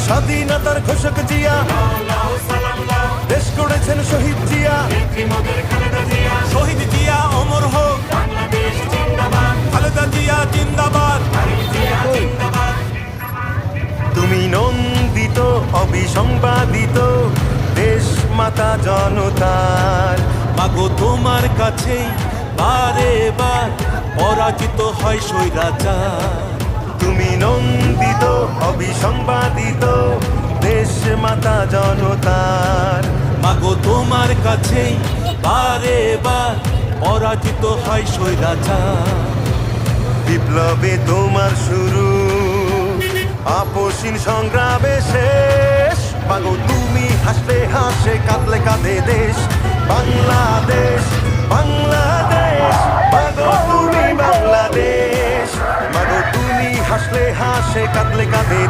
স্বাধীনতার ঘোষক জিয়া, দেশ গড়েছেন শহীদ জিয়া। শহীদ জিয়া অমর হোক, খালেদা জিয়া জিন্দাবাদ। তুমি নন্দিত অবিসংবাদিত দেশ মাতা জনতার। মাগো তোমার কাছেই বারে বার পরাজিত হয় স্বৈরাচার। তুমি নন্দিত অবিসংবাদিত দেশ মাতা জনতার। মাগো তোমার কাছেই বারে বার পরাজিত হয় স্বৈরাচার। বিপ্লবে তোমার শুরু, আপসীন সংগ্রামে শেষ। মাগো তুমি হাসলে হাসে, কাঁদলে কাঁদে দেশ বাংলাদেশ, বাংলাদেশ। মাগো তুমি বাংলাদেশ, মাগো তুমি হাসলে হাসে, কাঁদলে কাঁদে